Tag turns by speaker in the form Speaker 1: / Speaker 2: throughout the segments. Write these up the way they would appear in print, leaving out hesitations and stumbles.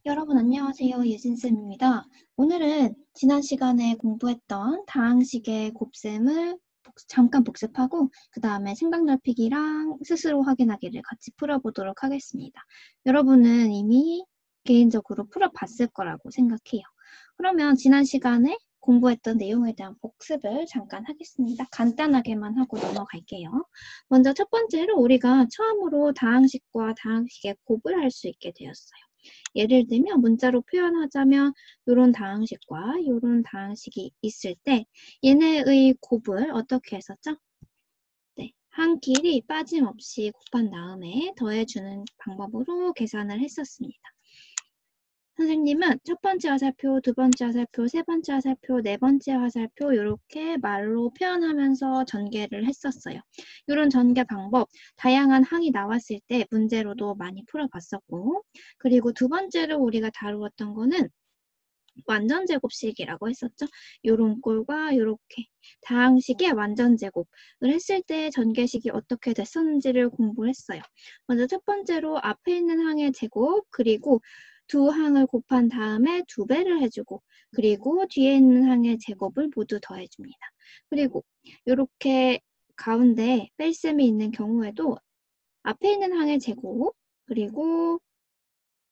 Speaker 1: 여러분 안녕하세요. 예진쌤입니다. 오늘은 지난 시간에 공부했던 다항식의 곱셈을 잠깐 복습하고 그 다음에 생각 넓히기랑 스스로 확인하기를 같이 풀어보도록 하겠습니다. 여러분은 이미 개인적으로 풀어봤을 거라고 생각해요. 그러면 지난 시간에 공부했던 내용에 대한 복습을 잠깐 하겠습니다. 간단하게만 하고 넘어갈게요. 먼저 첫 번째로 우리가 처음으로 다항식과 다항식의 곱을 할 수 있게 되었어요. 예를 들면 문자로 표현하자면 이런 다항식과 이런 다항식이 있을 때 얘네의 곱을 어떻게 했었죠? 네, 한 길이 빠짐없이 곱한 다음에 더해주는 방법으로 계산을 했었습니다. 선생님은 첫 번째 화살표, 두 번째 화살표, 세 번째 화살표, 네 번째 화살표 이렇게 말로 표현하면서 전개를 했었어요. 이런 전개 방법, 다양한 항이 나왔을 때 문제로도 많이 풀어봤었고, 그리고 두 번째로 우리가 다루었던 거는 완전 제곱식이라고 했었죠. 요런 꼴과 요렇게 다항식의 완전 제곱을 했을 때 전개식이 어떻게 됐었는지를 공부했어요. 먼저 첫 번째로 앞에 있는 항의 제곱 그리고 두 항을 곱한 다음에 2배를 해주고 그리고 뒤에 있는 항의 제곱을 모두 더해줍니다. 그리고 요렇게 가운데 뺄셈이 있는 경우에도 앞에 있는 항의 제곱 그리고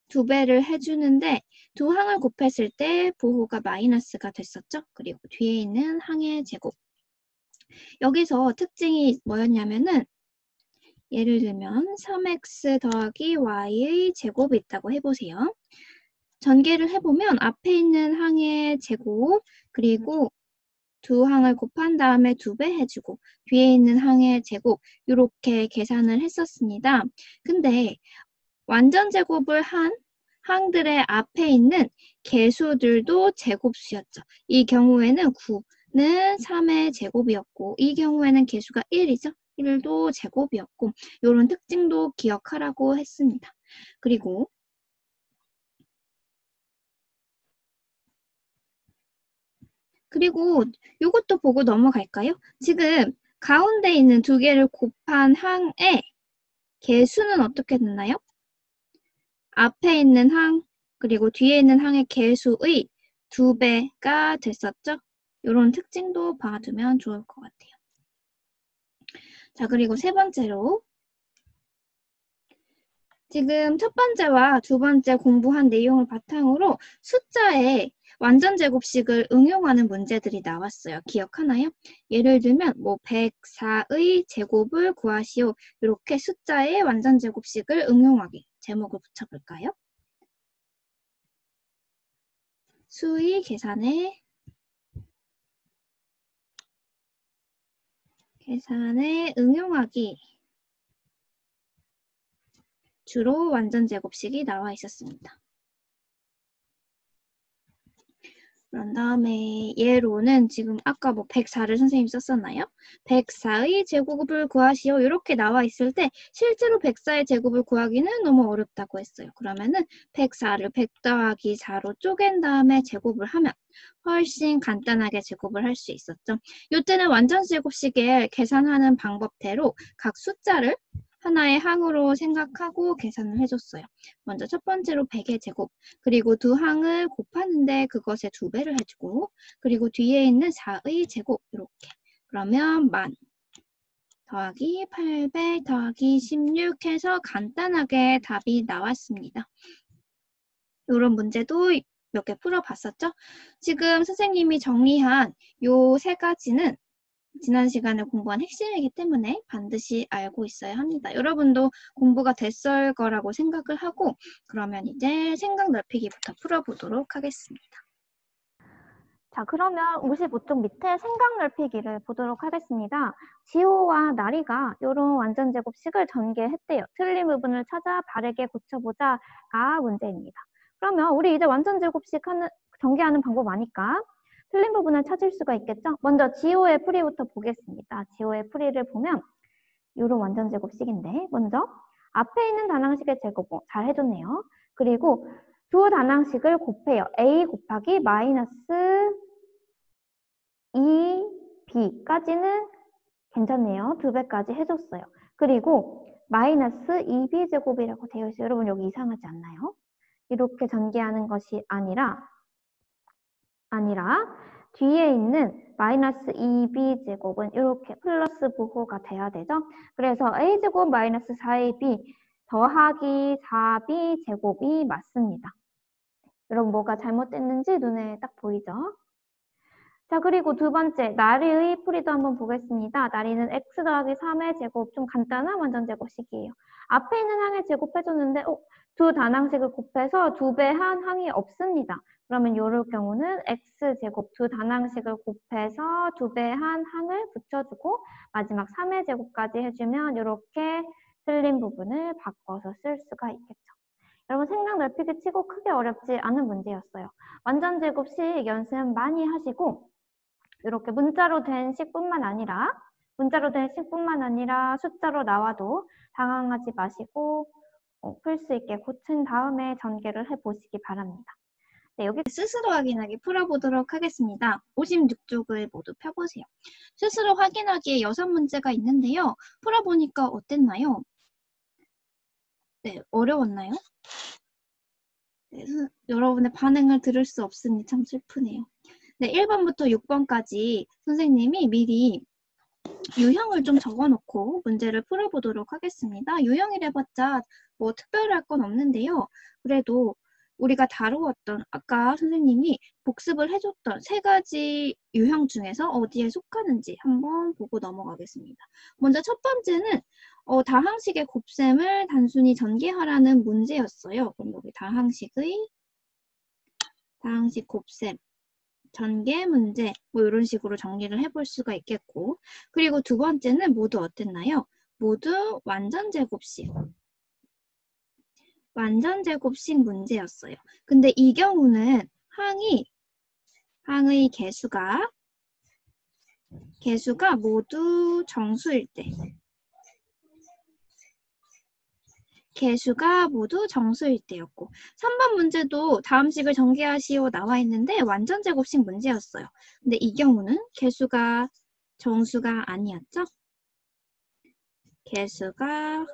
Speaker 1: 2배를 해주는데 두 항을 곱했을 때 부호가 마이너스가 됐었죠. 그리고 뒤에 있는 항의 제곱. 여기서 특징이 뭐였냐면은 예를 들면 3x 더하기 y의 제곱이 있다고 해보세요. 전개를 해보면 앞에 있는 항의 제곱 그리고 두 항을 곱한 다음에 2배 해주고 뒤에 있는 항의 제곱 이렇게 계산을 했었습니다. 근데 완전 제곱을 한 항들의 앞에 있는 개수들도 제곱수였죠. 이 경우에는 9는 3의 제곱이었고 이 경우에는 개수가 1이죠. 1도 제곱이었고 이런 특징도 기억하라고 했습니다. 그리고 이것도 보고 넘어갈까요? 지금 가운데 있는 두 개를 곱한 항의 개수는 어떻게 됐나요? 앞에 있는 항 그리고 뒤에 있는 항의 개수의 2배가 됐었죠? 이런 특징도 봐두면 좋을 것 같아요. 자, 그리고 세 번째로 지금 첫 번째와 두 번째 공부한 내용을 바탕으로 숫자의 완전 제곱식을 응용하는 문제들이 나왔어요. 기억하나요? 예를 들면 104의 제곱을 구하시오. 이렇게 숫자의 완전 제곱식을 응용하기. 제목을 붙여볼까요? 수의 계산에 응용하기. 주로 완전 제곱식이 나와 있었습니다. 그런 다음에 예로는 지금 아까 104를 선생님 썼었나요? 104의 제곱을 구하시오. 이렇게 나와 있을 때 실제로 104의 제곱을 구하기는 너무 어렵다고 했어요. 그러면은 104를 100 더하기 4로 쪼갠 다음에 제곱을 하면 훨씬 간단하게 제곱을 할 수 있었죠. 이때는 완전 제곱식을 계산하는 방법대로 각 숫자를 하나의 항으로 생각하고 계산을 해줬어요. 먼저 첫 번째로 100의 제곱, 그리고 두 항을 곱하는데 그것의 2배를 해주고, 그리고 뒤에 있는 4의 제곱, 이렇게. 그러면 10,000 더하기 800 더하기 16 해서 간단하게 답이 나왔습니다. 이런 문제도 몇 개 풀어봤었죠? 지금 선생님이 정리한 요 세 가지는 지난 시간에 공부한 핵심이기 때문에 반드시 알고 있어야 합니다. 여러분도 공부가 됐을 거라고 생각을 하고 그러면 이제 생각 넓히기부터 풀어보도록 하겠습니다.
Speaker 2: 자, 그러면 55쪽 밑에 생각 넓히기를 보도록 하겠습니다. 지호와 나리가 이런 완전 제곱식을 전개했대요. 틀린 부분을 찾아 바르게 고쳐보자가 문제입니다. 그러면 우리 이제 완전 제곱식 전개하는 방법 아니까 틀린 부분을 찾을 수가 있겠죠? 먼저 지호의 풀이부터 보겠습니다. 지호의 풀이를 보면 이런 완전 제곱식인데 먼저 앞에 있는 단항식의 제곱 잘 해줬네요. 그리고 두 단항식을 곱해요. a 곱하기 마이너스 2b까지는 괜찮네요. 2배까지 해줬어요. 그리고 마이너스 2b제곱이라고 되어 있어요. 여러분 여기 이상하지 않나요? 이렇게 전개하는 것이 아니라 뒤에 있는 마이너스 2b 제곱은 이렇게 플러스 부호가 돼야 되죠. 그래서 a 제곱 마이너스 4ab 더하기 4b 제곱이 맞습니다. 여러분 뭐가 잘못됐는지 눈에 딱 보이죠? 자, 그리고 두 번째, 나리의 풀이도 한번 보겠습니다. 나리는 x 더하기 3의 제곱, 좀 간단한 완전제곱식이에요. 앞에 있는 항을 제곱해줬는데 두 단항식을 곱해서 2배한 항이 없습니다. 그러면 이럴 경우는 x제곱 두 단항식을 곱해서 2배한 항을 붙여주고 마지막 3의 제곱까지 해주면 이렇게 틀린 부분을 바꿔서 쓸 수가 있겠죠. 여러분 생각 넓히기 치고 크게 어렵지 않은 문제였어요. 완전제곱식 연습 많이 하시고 이렇게 문자로 된 식뿐만 아니라 숫자로 나와도 당황하지 마시고 풀 수 있게 고친 다음에 전개를 해보시기 바랍니다. 네, 여기
Speaker 1: 스스로 확인하기 풀어보도록 하겠습니다. 56쪽을 모두 펴보세요. 스스로 확인하기에 6문제가 있는데요. 풀어보니까 어땠나요? 네, 어려웠나요? 네, 여러분의 반응을 들을 수 없으니 참 슬프네요. 네, 1번부터 6번까지 선생님이 미리 유형을 좀 적어놓고 문제를 풀어보도록 하겠습니다. 유형이래봤자 뭐 특별할 건 없는데요. 그래도 우리가 다루었던 아까 선생님이 복습을 해줬던 3가지 유형 중에서 어디에 속하는지 한번 보고 넘어가겠습니다. 먼저 첫 번째는 다항식의 곱셈을 단순히 전개하라는 문제였어요. 그럼 여기 다항식 곱셈 전개 문제 뭐 이런 식으로 정리를 해볼 수가 있겠고, 그리고 두 번째는 모두 어땠나요? 모두 완전제곱식 문제였어요. 근데 이 경우는 항의 개수가 모두 정수일 때 였고 3번 문제도 다음식을 전개하시오 나와 있는데 완전제곱식 문제였어요. 근데 이 경우는 개수가 정수가 아니었죠? 개수가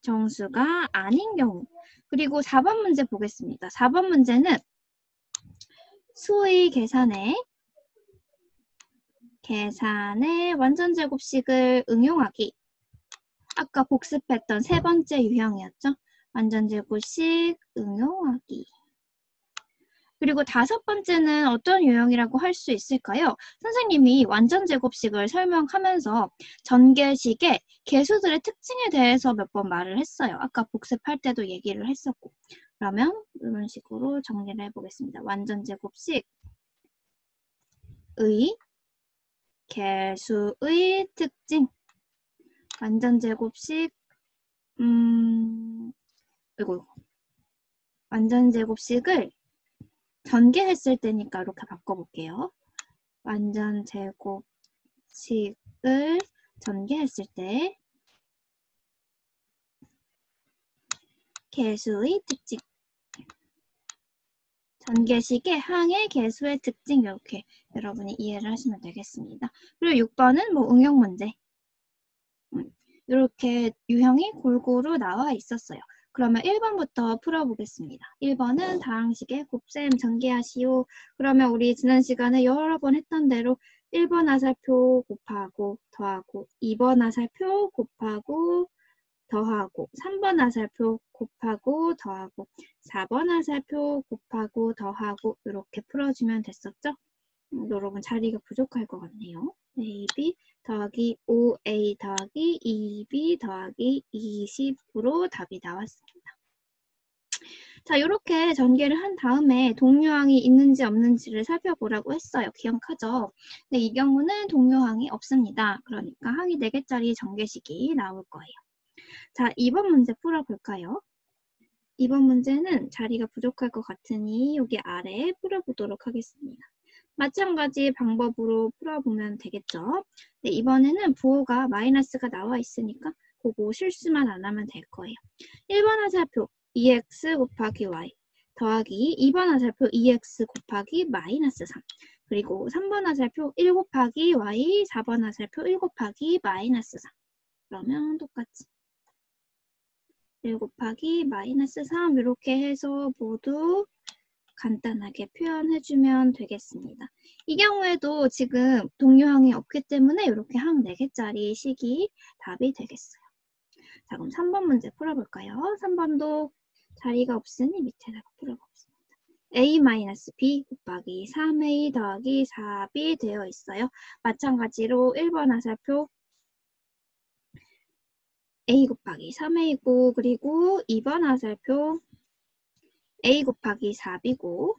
Speaker 1: 정수가 아닌 경우. 그리고 4번 문제 보겠습니다. 4번 문제는 수의 계산에 완전제곱식을 응용하기. 아까 복습했던 3번째 유형이었죠. 완전제곱식 응용하기. 그리고 5번째는 어떤 유형이라고 할 수 있을까요? 선생님이 완전제곱식을 설명하면서 전개식의 개수들의 특징에 대해서 몇 번 말을 했어요. 아까 복습할 때도 얘기를 했었고. 그러면 이런 식으로 정리를 해보겠습니다. 완전제곱식의 개수의 특징. 완전제곱식 완전제곱식을 전개했을 때니까 이렇게 바꿔볼게요. 완전제곱식을 전개했을 때 개수의 특징. 전개식의 항의 개수의 특징 이렇게 여러분이 이해를 하시면 되겠습니다. 그리고 6번은 뭐 응용 문제. 이렇게 유형이 골고루 나와 있었어요. 그러면 1번부터 풀어보겠습니다. 1번은 다항식의 곱셈 전개하시오. 그러면 우리 지난 시간에 여러 번 했던 대로 1번 화살표 곱하고 더하고 2번 화살표 곱하고 더하고 3번 화살표 곱하고 더하고 4번 화살표 곱하고 더하고 이렇게 풀어주면 됐었죠? 여러분 자리가 부족할 것 같네요. AB 더하기 5A 더하기 2B 더하기 20으로 답이 나왔습니다. 자, 이렇게 전개를 한 다음에 동요항이 있는지 없는지를 살펴보라고 했어요. 기억하죠? 근데 이 경우는 동요항이 없습니다. 그러니까 항이 4개짜리 전개식이 나올 거예요. 자, 2번 문제 풀어볼까요? 2번 문제는 자리가 부족할 것 같으니 여기 아래에 풀어보도록 하겠습니다. 마찬가지 방법으로 풀어보면 되겠죠. 네, 이번에는 부호가 마이너스가 나와 있으니까 그거 실수만 안 하면 될 거예요. 1번 화살표 2x 곱하기 y 더하기 2번 화살표 2x 곱하기 마이너스 3 그리고 3번 화살표 1 곱하기 y 4번 화살표 1 곱하기 마이너스 3 그러면 똑같이 1 곱하기 마이너스 3 이렇게 해서 모두 간단하게 표현해주면 되겠습니다. 이 경우에도 지금 동요항이 없기 때문에 이렇게 항 4개짜리 식이 답이 되겠어요. 자, 그럼 3번 문제 풀어볼까요? 3번도 자리가 없으니 밑에다가 풀어보겠습니다. a-b 곱하기 3a 더하기 4b 되어 있어요. 마찬가지로 1번 화살표 a 곱하기 3a고 그리고 2번 화살표 a 곱하기 4b고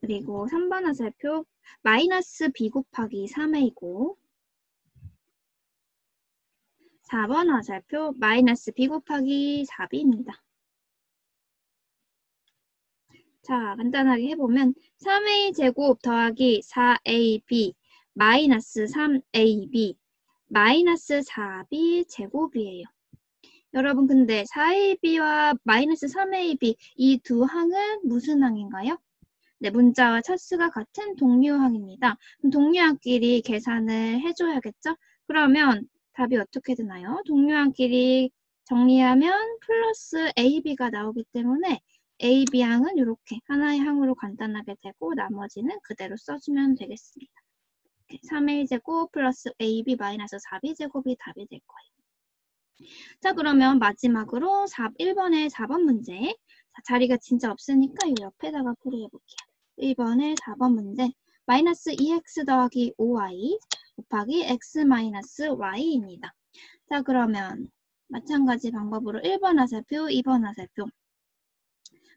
Speaker 1: 그리고 3번 화살표 마이너스 b 곱하기 3a고 4번 화살표 마이너스 b 곱하기 4b입니다. 자, 간단하게 해보면 3a 제곱 더하기 4ab 마이너스 3ab 마이너스 4b 제곱이에요. 여러분 근데 4ab와 마이너스 3ab 이 두 항은 무슨 항인가요? 네, 문자와 차수가 같은 동류항입니다. 그럼 동류항끼리 계산을 해줘야겠죠? 그러면 답이 어떻게 되나요? 동류항끼리 정리하면 플러스 ab가 나오기 때문에 ab항은 이렇게 하나의 항으로 간단하게 되고 나머지는 그대로 써주면 되겠습니다. 3a제곱 플러스 ab 마이너스 4b제곱이 답이 될 거예요. 자, 그러면 마지막으로 1번의 4번 문제. 자, 자리가 진짜 없으니까 이 옆에다가 풀이해볼게요. 1번의 4번 문제. 마이너스 2x 더하기 5y 곱하기 x 마이너스 y입니다. 자, 그러면 마찬가지 방법으로 1번 화살표, 2번 화살표.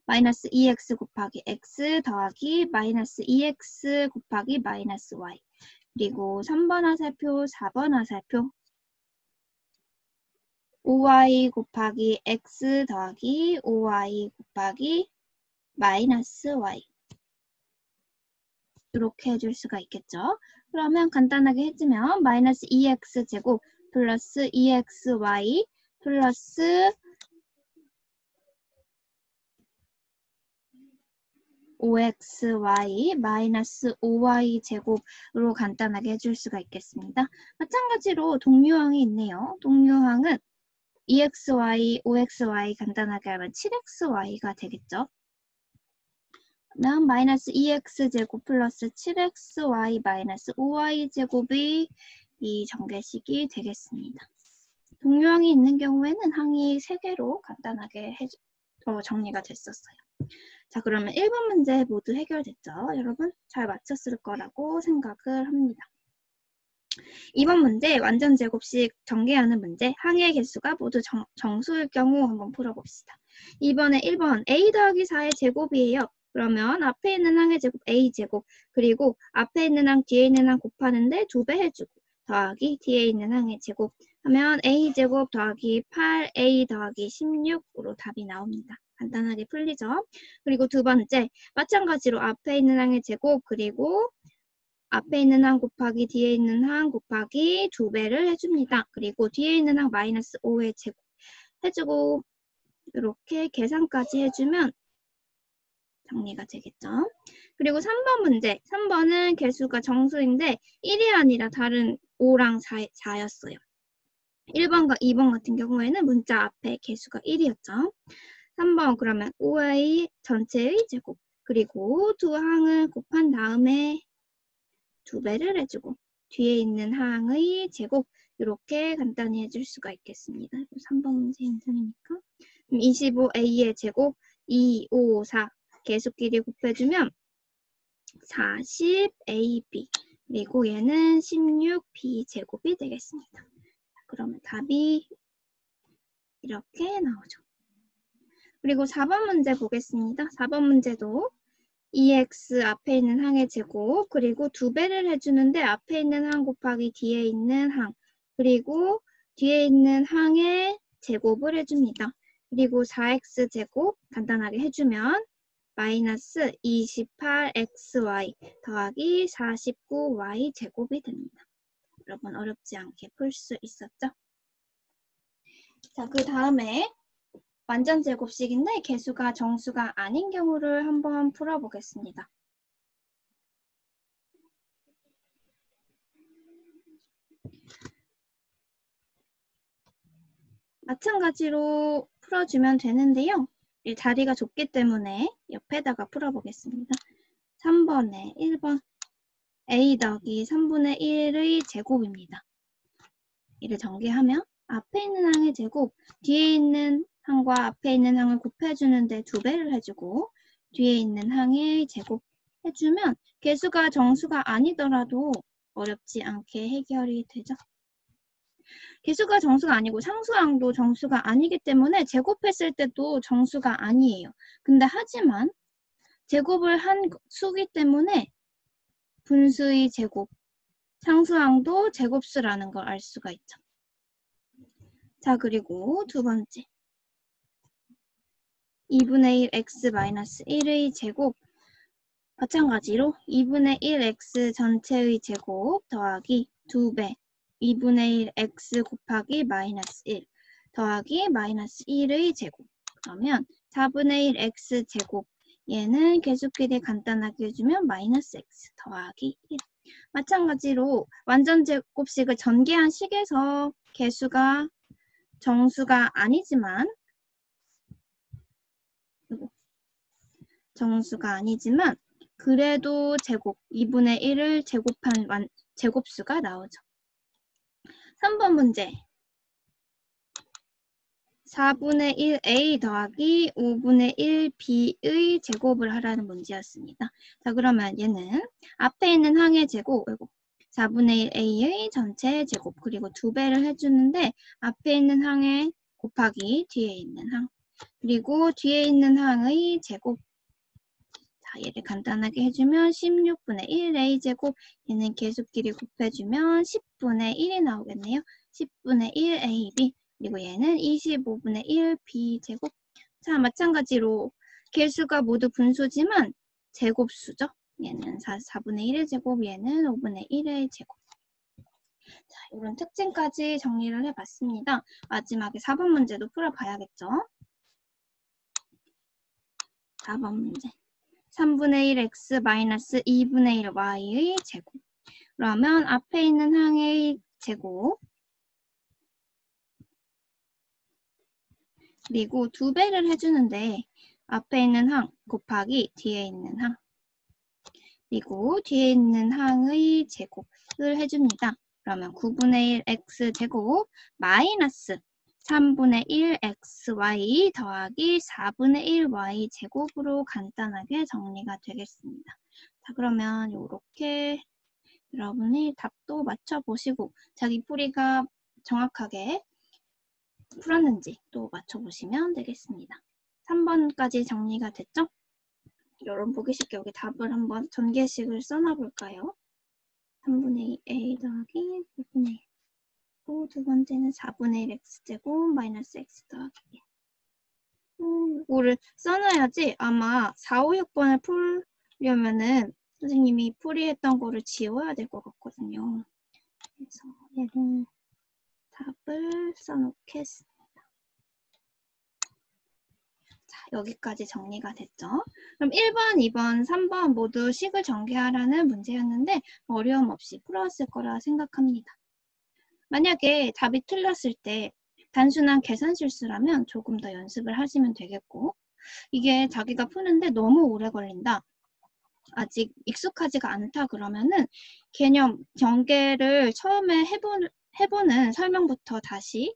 Speaker 1: 마이너스 2x 곱하기 x 더하기 마이너스 2x 곱하기 마이너스 y. 그리고 3번 화살표, 4번 화살표. 5y 곱하기 x 더하기 5y 곱하기 마이너스 y. 이렇게 해줄 수가 있겠죠. 그러면 간단하게 해주면 마이너스 2x 제곱 플러스 2xy 플러스 5xy 마이너스 5y 제곱으로 간단하게 해줄 수가 있겠습니다. 마찬가지로 동류항이 있네요. 동류항은 2xy, 5xy 간단하게 하면 7xy가 되겠죠. 그러면 마이너스 2x제곱 플러스 7xy 마이너스 5y제곱이 이 전개식이 되겠습니다. 동류항이 있는 경우에는 항이 3개로 간단하게 정리가 됐었어요. 자, 그러면 1번 문제 모두 해결됐죠? 여러분 잘 맞췄을 거라고 생각을 합니다. 2번 문제 완전 제곱식 전개하는 문제 항의 개수가 모두 정수일 경우 한번 풀어봅시다. 이번에 1번 a 더하기 4의 제곱이에요. 그러면 앞에 있는 항의 제곱 a제곱 그리고 앞에 있는 항 뒤에 있는 항 곱하는데 2배 해주고 더하기 뒤에 있는 항의 제곱 하면 a제곱 더하기 8a 더하기 16으로 답이 나옵니다. 간단하게 풀리죠? 그리고 두 번째 마찬가지로 앞에 있는 항의 제곱 그리고 앞에 있는 항 곱하기 뒤에 있는 항 곱하기 2배를 해줍니다. 그리고 뒤에 있는 항 마이너스 5의 제곱 해주고 이렇게 계산까지 해주면 정리가 되겠죠. 그리고 3번 문제. 3번은 개수가 정수인데 1이 아니라 다른 5랑 4였어요. 1번과 2번 같은 경우에는 문자 앞에 개수가 1이었죠. 3번 그러면 5의 전체의 제곱 그리고 두 항을 곱한 다음에 2배를 해주고 뒤에 있는 항의 제곱 이렇게 간단히 해줄 수가 있겠습니다. 3번 문제 인상이니까 25a의 제곱 2, 5, 4 개수끼리 곱해주면 40ab 그리고 얘는 16b 제곱이 되겠습니다. 그러면 답이 이렇게 나오죠. 그리고 4번 문제 보겠습니다. 4번 문제도 2x 앞에 있는 항의 제곱 그리고 2배를 해주는데 앞에 있는 항 곱하기 뒤에 있는 항 그리고 뒤에 있는 항의 제곱을 해줍니다. 그리고 4x 제곱 간단하게 해주면 마이너스 28xy 더하기 49y 제곱이 됩니다. 여러분 어렵지 않게 풀 수 있었죠? 자, 그 다음에 완전 제곱식인데 개수가 정수가 아닌 경우를 한번 풀어보겠습니다. 마찬가지로 풀어주면 되는데요. 이 자리가 좁기 때문에 옆에다가 풀어보겠습니다. 3번에 1번 a 더하기 3분의 1의 제곱입니다. 이를 전개하면 앞에 있는 항의 제곱, 뒤에 있는 항과 앞에 있는 항을 곱해주는데 2배를 해주고 뒤에 있는 항의 제곱 해주면 개수가 정수가 아니더라도 어렵지 않게 해결이 되죠. 개수가 정수가 아니고 상수항도 정수가 아니기 때문에 제곱했을 때도 정수가 아니에요. 근데 하지만 제곱을 한 수기 때문에 분수의 제곱, 상수항도 제곱수라는 걸 알 수가 있죠. 자, 그리고 두 번째. 2분의 1 x-1의 제곱. 마찬가지로 2분의 1 x 전체의 제곱 더하기 2배 2분의 1 x 곱하기 마이너스 1 더하기 마이너스 1의 제곱. 그러면 4분의 1 x 제곱. 얘는 계수끼리 간단하게 해주면 마이너스 x 더하기 1. 마찬가지로 완전 제곱식을 전개한 식에서 개수가 정수가 아니지만 그래도 제곱 2분의 1을 제곱한 제곱수가 나오죠. 3번 문제 4분의 1a 더하기 5분의 1b의 제곱을 하라는 문제였습니다. 자, 그러면 얘는 앞에 있는 항의 제곱 4분의 1a의 전체 제곱 그리고 2배를 해주는데 앞에 있는 항의 곱하기 뒤에 있는 항 그리고 뒤에 있는 항의 제곱. 자, 얘를 간단하게 해주면 16분의 1a 제곱 얘는 계수끼리 곱해주면 10분의 1이 나오겠네요. 10분의 1ab 그리고 얘는 25분의 1b 제곱. 자, 마찬가지로 개수가 모두 분수지만 제곱수죠. 얘는 4분의 1의 제곱 얘는 5분의 1의 제곱. 자, 이런 특징까지 정리를 해봤습니다. 마지막에 4번 문제도 풀어봐야겠죠. 4번 문제 3분의 1 x 마이너스 2분의 1 y의 제곱. 그러면 앞에 있는 항의 제곱 그리고 2배를 해주는데 앞에 있는 항 곱하기 뒤에 있는 항 그리고 뒤에 있는 항의 제곱을 해줍니다. 그러면 9분의 1 x제곱 마이너스 3분의 1 xy 더하기 4분의 1 y 제곱으로 간단하게 정리가 되겠습니다. 자, 그러면 이렇게 여러분이 답도 맞춰보시고 자기 풀이가 정확하게 풀었는지 또 맞춰보시면 되겠습니다. 3번까지 정리가 됐죠? 여러분 보기 쉽게 여기 답을 한번 전개식을 써놔볼까요? 3분의 2 a 더하기 5분의 1 또 두 번째는 4분의 1 x제곱 마이너스 x 더하기 1 이거를 써놔야지 아마 4, 5, 6번을 풀려면은 선생님이 풀이했던 거를 지워야 될 것 같거든요. 그래서 얘를 답을 써놓겠습니다. 자, 여기까지 정리가 됐죠? 그럼 1번, 2번, 3번 모두 식을 전개하라는 문제였는데 어려움 없이 풀어왔을 거라 생각합니다. 만약에 답이 틀렸을 때 단순한 계산 실수라면 조금 더 연습을 하시면 되겠고 이게 자기가 푸는데 너무 오래 걸린다. 아직 익숙하지가 않다 그러면은 개념 전개를 처음에 해보는 설명부터 다시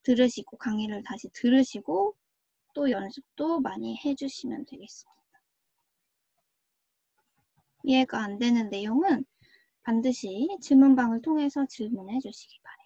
Speaker 1: 들으시고 강의를 다시 들으시고 또 연습도 많이 해주시면 되겠습니다. 이해가 안 되는 내용은 반드시 질문방을 통해서 질문해 주시기 바랍니다.